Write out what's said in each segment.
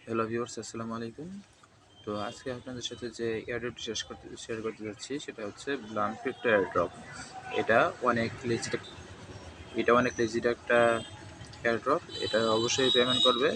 Hello viewers, আসসালামু আলাইকুম। তো আজকে আপনাদের সাথে যে এয়ারড্রপটি শেয়ার করতে যাচ্ছি সেটা হচ্ছে ব্লাম ক্রিপ্টো এয়ারড্রপ। এটা অনেক লেজিট অনেক লেজিট একটা এয়ারড্রপ। এটা অবশ্যই পেমেন্ট করবে।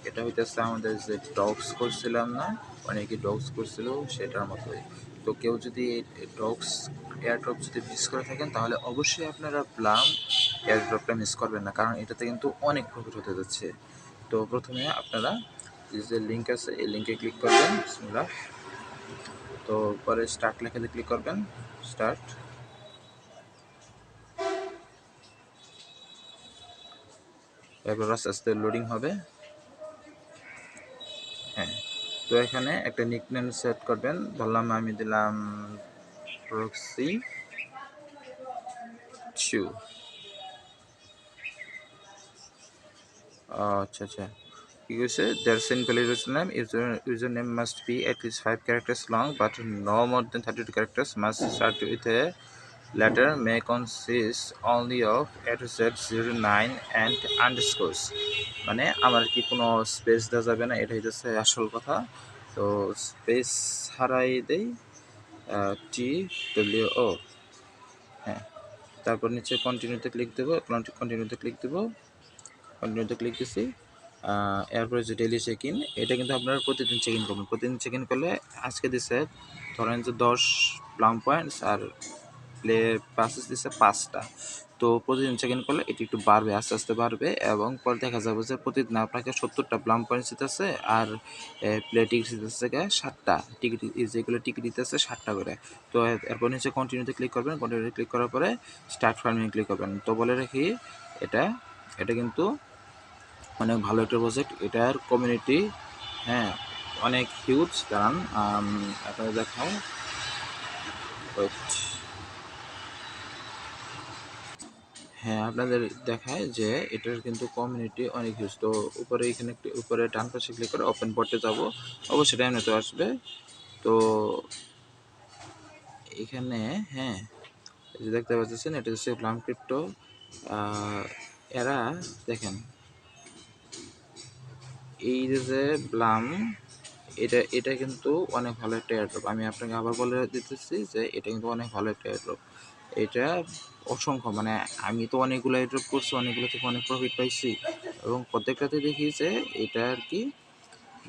এটা হইতেছে আমাদের যে ডগস করছিলাম না, অনেকে ডগস করছিল সেটার মতোই। তো কেউ যদি ডগস এয়ারড্রপ যদি মিস করে থাকেন তাহলে অবশ্যই আপনারা ব্লাম এয়ারড্রপটা মিস করবেন না, কারণ এটাতে কিন্তু অনেক প্রফিট হতে যাচ্ছে। তো প্রথমে আপনারা যে লিঙ্ক আছে এই লিঙ্কে ক্লিক করবেন, বিসমিল্লাহ। তো পরে স্টার্ট লেখাতে ক্লিক করবেন, স্টার্ট। এরপর আস্তে আস্তে লোডিং হবে। হ্যাঁ, তো এখানে একটা নিকনেম সেট করবেন, ধরলাম আমি দিলাম প্রক্সি 2। আচ্ছা আচ্ছা, কি হয়েছে? There simple user name must be at least 5 characters long but no more than 32 characters, must start with a letter, may consist only of @z09 and underscores। মানে আমার কি কোনো স্পেস দেওয়া যাবে না, এটা হচ্ছে আসল কথা। তো স্পেস হারাই দেই, TWO। হ্যাঁ, তারপর নিচে কন্টিনিউতে ক্লিক দেবো, কন্টিনিউতে ক্লিক দিছি। এরপরে যে ডেইলি চেক ইন, এটা কিন্তু আপনারা প্রতিদিন চেক ইন করবেন। প্রতিদিন চেক ইন করলে আজকে দিছে ধরেন যে 10 প্লাম পয়েন্টস আর প্লে পাসেস দিচ্ছে 5টা। তো প্রতিদিন চেক ইন করলে এটি একটু বাড়বে, আস্তে আস্তে বাড়বে, এবং পরে দেখা যাবে যে প্রতিদিন আপনাকে 70টা প্লাম পয়েন্টস দিতেছে আর প্লে টিকিট দিতেছে 7টা টিকিট, যেগুলো টিকিট দিতেছে 7টা করে। তো এরপর নিচে কন্টিনিউতে ক্লিক করবেন, কন্টিনিউতে ক্লিক করার পরে স্টার্ট ফার্মিং ক্লিক করবেন। তো বলে রাখি, এটা এটা কিন্তু অনেক ভালো একটা প্রজেক্ট। এটার কমিউনিটি, হ্যাঁ, অনেক হিউজ। কারণ আপনাদের দেখাও, হ্যাঁ, আপনাদের দেখায় যে এটার কিন্তু কমিউনিটি অনেক হিউজ। তো উপরে এখানে উপরে ডান পাশে ক্লিক করে ওপেন পড়তে যাব, অবশ্যই টাইম তো আসবে। তো এখানে, হ্যাঁ, এই যে দেখতে পাচ্ছেন এটা হচ্ছে ব্লাম ক্রিপ্টো। এরা দেখেন, এই যে ব্লাম, এটা এটা কিন্তু অনেক ভালো একটা এয়ারড্রপ। আমি আপনাকে আবার বলে দিতেছি যে এটা কিন্তু অনেক ভালো একটা এয়ারড্রপ। এটা অসংখ্য, মানে আমি তো অনেকগুলো এয়ারড্রপ করছি, অনেকগুলো থেকে অনেক প্রফিট পাইছি, এবং প্রত্যেকটাতে দেখি যে এটা আর কি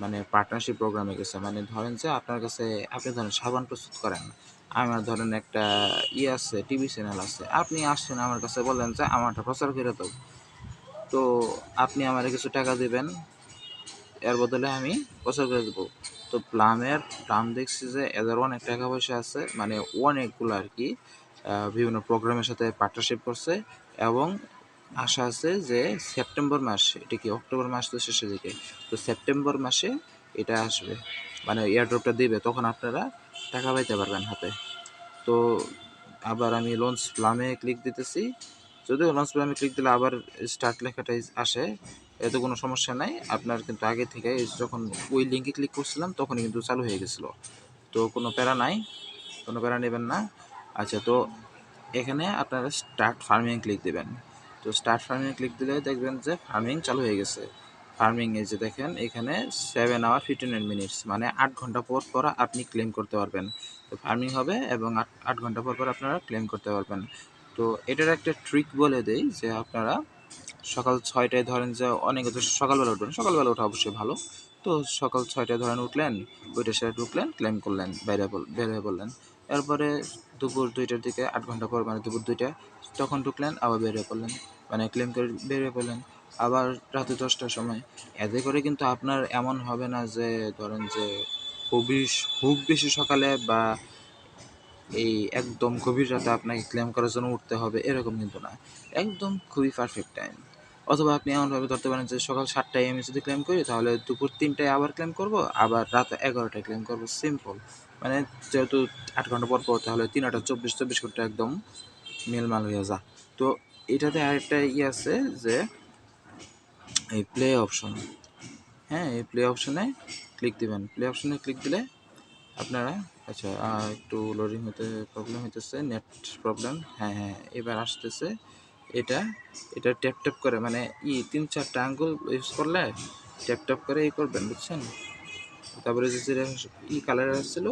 মানে পার্টনারশিপ প্রোগ্রামে গেছে। মানে ধরেন যে আপনার কাছে, আপনি ধরেন সাবান প্রস্তুত করেন, আমার ধরেন একটা আছে, টিভি চ্যানেল আছে, আপনি আসছেন আমার কাছে বললেন যে আমারটা প্রচার করে দাও। তো আপনি আমার কিছু টাকা দেবেন, এর বদলে আমি প্রচার করে দেবো। তো প্লাম দেখছি যে এদের অনেক টাকা পয়সা আছে, মানে অনেকগুলো আর কি বিভিন্ন প্রোগ্রামের সাথে পার্টনারশিপ করছে, এবং আশা আছে যে সেপ্টেম্বর মাস, এটা কি অক্টোবর মাস তো শেষের দিকে, তো সেপ্টেম্বর মাসে এটা আসবে, মানে এয়ারড্রপটা দিবে, তখন আপনারা টাকা পাইতে পারবেন হাতে। তো আবার আমি লঞ্চ প্লামে ক্লিক দিতেছি, যদিও লঞ্চ প্লামে ক্লিক দিলে আবার স্টার্ট লেখাটাই আসে, এতে কোনো সমস্যা নাই। আপনার কিন্তু আগে থেকে যখন ওই লিঙ্কে ক্লিক করছিলাম তখনই কিন্তু চালু হয়ে গেছিলো। তো কোনো প্যারা নাই, কোনো প্যারা নেবেন না। আচ্ছা, তো এখানে আপনারা স্টার্ট ফার্মিং ক্লিক দেবেন। তো স্টার্ট ফার্মিং ক্লিক দিলে দেখবেন যে ফার্মিং চালু হয়ে গেছে। ফার্মিং এই যে দেখেন এখানে 7 hour 59 minutes, মানে 8 ঘন্টা পর পর আপনি ক্লেম করতে পারবেন। তো ফার্মিং হবে এবং 8 ঘন্টা পর পর আপনারা ক্লেম করতে পারবেন। তো এটার একটা ট্রিক বলে দেই যে আপনারা সকাল 6টায় ধরেন যে অনেকে তো সকালবেলা উঠবেন, সকালবেলা ওঠা অবশ্যই ভালো। তো সকাল 6টায় ধরেন উঠলেন, ওইটার সাথে ঢুকলেন, ক্লেম করলেন, বের হয়ে পড়লেন। এরপরে দুপুর 2টার দিকে 8 ঘন্টা পর, মানে দুপুর 2টা, তখন ঢুকলেন, আবার বের হয়ে পড়লেন, মানে ক্লেম করে বের হয়ে পড়লেন। আবার রাতে 10টার সময়। এতে করে কিন্তু আপনার এমন হবে না যে ধরেন যে খুবই খুব বেশি সকালে বা এই একদম গভীর রাতে আপনাকে ক্লেম করার জন্য উঠতে হবে, এরকম কিন্তু না। একদম খুবই পারফেক্ট টাইম। অথবা আপনি এমনভাবে ধরতে পারেন যে সকাল 7টায় আমি যদি ক্লেম করি তাহলে দুপুর 3টায় আবার ক্লেম করব, আবার রাত 11টায় ক্লেম করব, সিম্পল। মানে যেহেতু 8 ঘন্টা পর পর, তাহলে 3 8 24 ঘন্টা একদম মেলমাল হয়ে যা। তো এটাতে আরেকটা আছে যে এই প্লে অপশন, হ্যাঁ, এই প্লে অপশনে ক্লিক দিবেন। প্লে অপশনে ক্লিক দিলে আপনারা, আচ্ছা, একটু লোডিং হতে প্রবলেম হইতেছে, নেট প্রবলেম। হ্যাঁ হ্যাঁ, এবার আসতেছে। এটা এটা ট্যাপ ট্যাপ করে, মানে 3 4টা আঙ্গুল ইউজ করলে ট্যাপ ট্যাপ করে করবেন, বুঝছেন? তারপরে যে কালার আসছিল,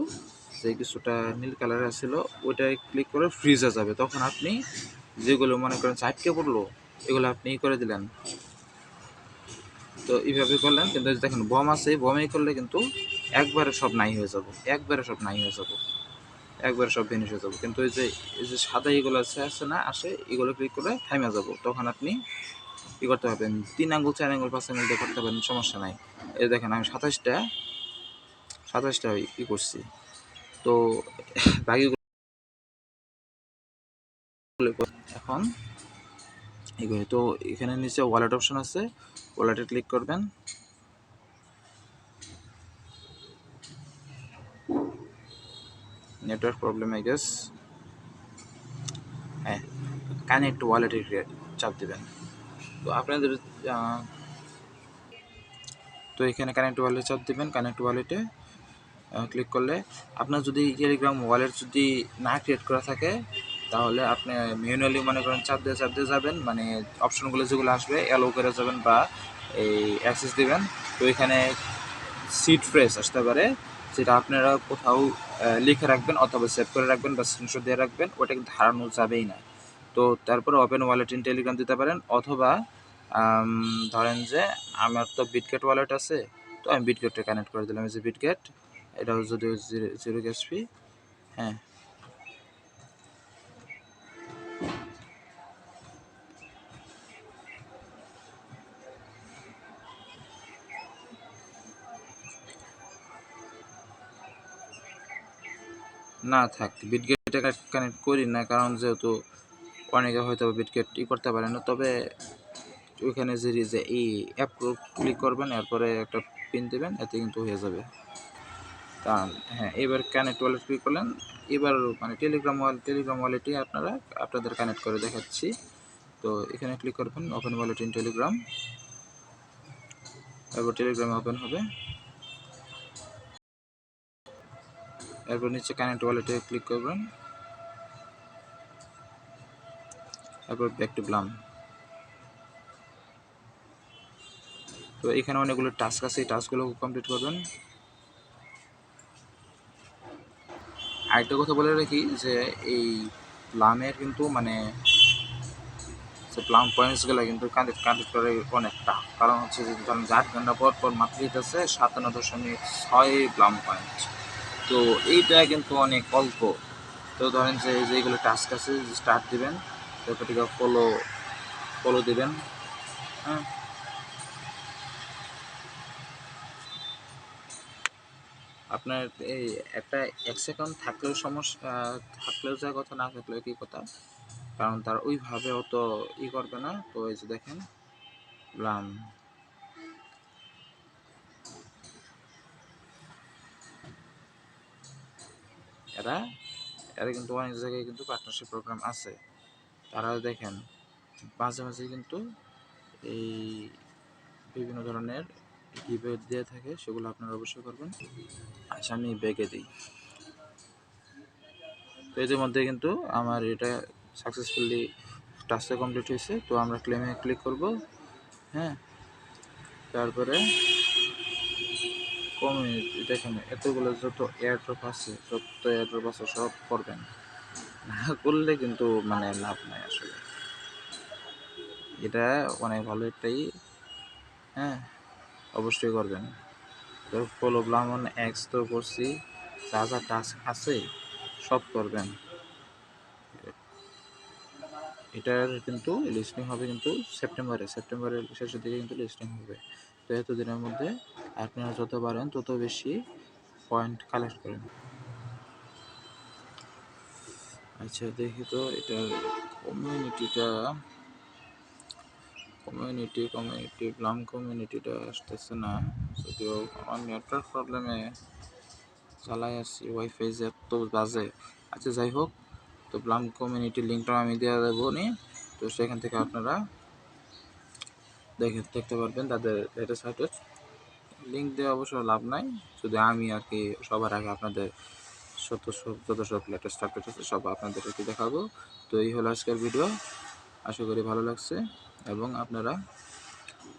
যে কিছুটা নীল কালার আসছিল, ওইটায় ক্লিক করে ফ্রিজে যাবে। তখন আপনি যেগুলো মনে করেন আটকে পড়লো, এগুলো আপনি করে দিলেন। তো এইভাবে করলেন, কিন্তু দেখেন বম আছে, বমে করলে কিন্তু একবারে সব নাই হয়ে যাব, একবারে সব নাই হয়ে যাব, একবারে সব ফিনিশ হয়ে যাবো। কিন্তু এই যে সাদা এগুলো আছে না আসে, এগুলো ক্লিক করে থাইমা যাব। তখন আপনি কী করতে পারবেন, 3 আঙ্গুল 4 আঙ্গুল 5 আঙ্গুল দিয়ে করতে পারবেন, সমস্যা নাই। এই দেখেন আমি 27টা করছি। তো বাকিগুলো এখন এগুলো তো এখানে নিচে ওয়ালেট অপশন আছে, ওয়ালেটে ক্লিক করবেন। Network problem I guess. হ্যাঁ, কানেক্ট ওয়ালেটে চাপ দেবেন। তো আপনাদের তো এখানে কানেক্ট ওয়ালেটে চাপ দেবেন। কানেক্ট ওয়ালেটে ক্লিক করলে আপনার যদি টেলিগ্রাম ওয়ালেট যদি না ক্রিয়েট করা থাকে, তাহলে আপনি ম্যানুয়ালি মনে করেন চাপ দিয়ে যাবেন, মানে অপশনগুলো যেগুলো আসবে অ্যালো করে যাবেন বা এই অ্যাক্সেস দিবেন। তো এখানে সিড ফ্রেশ আসতে পারে, যেটা আপনারা কোথাও লিখে রাখবেন অথবা সেভ করে রাখবেন বা স্ক্রিনশট দিয়ে রাখবেন, ওটা কিন্তু হারানো যাবেই না। তো তারপরে ওপেন ওয়ালেট ইন টেলিগ্রাম দিতে পারেন, অথবা ধরেন যে আমার তো বিটগেট ওয়ালেট আছে, তো আমি বিটগেটে কানেক্ট করে দিলাম। এই যে বিটগেট, এটাও যদি 0 গ্যাস ফি। হ্যাঁ, না থাক, বিটগেটে কানেক্ট করি না, কারণ যেহেতু অনেকে হয়তো বিটগেট করতে পারে না। তবে ওইখানে যে এই অ্যাপ ক্লিক করবেন, এরপরে একটা পিন দেবেন, এতে কিন্তু হয়ে যাবে। তা হ্যাঁ, এবার কানেক্ট ওয়ালেট ক্লিক করলেন। এবার মানে টেলিগ্রাম ওয়ালেটে আপনাদের কানেক্ট করে দেখাচ্ছি। তো এখানে ক্লিক করবেন ওপেন ওয়ালেট ইন টেলিগ্রাম, তারপর টেলিগ্রামে ওপেন হবে। এরপর নিচে কানেক্ট ওয়ালেটে ক্লিক করবেন, তারপর ব্যাক টু ব্লাম। তো এখানে অনেকগুলো টাস্ক আছে, এই টাস্কগুলো কমপ্লিট করবেন। আরেকটা কথা বলে রাখি যে এই প্লামের কিন্তু মানে যে প্লাম পয়েন্টসগুলো কিন্তু কানেক্ট করে অনেকটা, কারণ হচ্ছে যে ধরেন 8 ঘন্টা পর পর মাত্র দিতেছে 57.6 প্লাম পয়েন্ট। তো এইটা কিন্তু অনেক অল্প। তো ধরেন যে যেগুলো টাস্ক আছে স্টার্ট দিবেন, তারপর থেকে ফলো দিবেন। হ্যাঁ, আপনার এই একটা এক্স অ্যাকাউন্ট থাকলেও সমস্যা, থাকলেও যা কথা, না থাকলেও কি কথা, কারণ তার ওইভাবে অত করবে না। তো এই যে দেখেন প্লাম, এরা এরা কিন্তু অনেক জায়গায় কিন্তু পার্টনারশিপ প্রোগ্রাম আছে। তারা দেখেন মাঝে মাঝে কিন্তু এই বিভিন্ন ধরনের গিভওয়ে দিয়ে থাকে, সেগুলো আপনারা অবশ্যই করবেন। আচ্ছা, আমি ব্যাগে দিই। তো এদের মধ্যে কিন্তু আমার এটা সাকসেসফুলি টাস্কটা কমপ্লিট হয়েছে। তো আমরা ক্লেমে ক্লিক করব। হ্যাঁ, তারপরে কমিউনিটি দেখেন এতগুলো যত এয়ারড্রপ আছে, সব করবেন, না করলে কিন্তু মানে লাভ নাই আসলে। এটা অনেক ভালো একটাই। হ্যাঁ, অবশ্যই করবেন। তো ফলো ব্লামন এক্স তো করছি, যা যা টাস্ক আছে সব করবেন। এটার কিন্তু লিস্টিং হবে কিন্তু সেপ্টেম্বরের শেষের দিকে কিন্তু লিস্টিং হবে। তো এতদিনের মধ্যে আপনারা যত পারেন তত বেশি পয়েন্ট কালেক্ট করেন। আচ্ছা, দেখি তো এটার কমিউনিটিটা, প্লাম কমিউনিটিটা আসতেছে না, যদিও আমার নেটওয়ার্ক প্রবলেমে চালাই আসছি, ওয়াইফাই যে এত বাজে। আচ্ছা, যাই হোক, তো প্লাম কমিউনিটির লিঙ্কটা আমি দেওয়া দেবো নি। তো সেখান থেকে আপনারা দেখতে পারবেন তাদের এটা সাইটে। লিঙ্ক দেওয়া অবশ্য লাভ নাই, শুধু আমি আর কি সবার আগে আপনাদের যত সব লেটেস্ট আপডেট আছে সব আপনাদেরকে দেখাবো। তো এই হলো আজকের ভিডিও, আশা করি ভালো লাগছে এবং আপনারা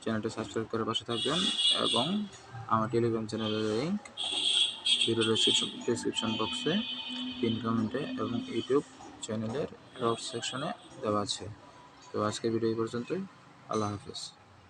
চ্যানেলটা সাবস্ক্রাইব করে পাশে থাকবেন এবং আমার টেলিগ্রাম চ্যানেলের লিঙ্ক ভিডিও ডেসক্রিপশন বক্সে, পিন কমেন্টে এবং ইউটিউব চ্যানেলের ড্রপ সেকশনে দেওয়া আছে। তো আজকের ভিডিও এই পর্যন্তই। আল্লাহ হাফেজ।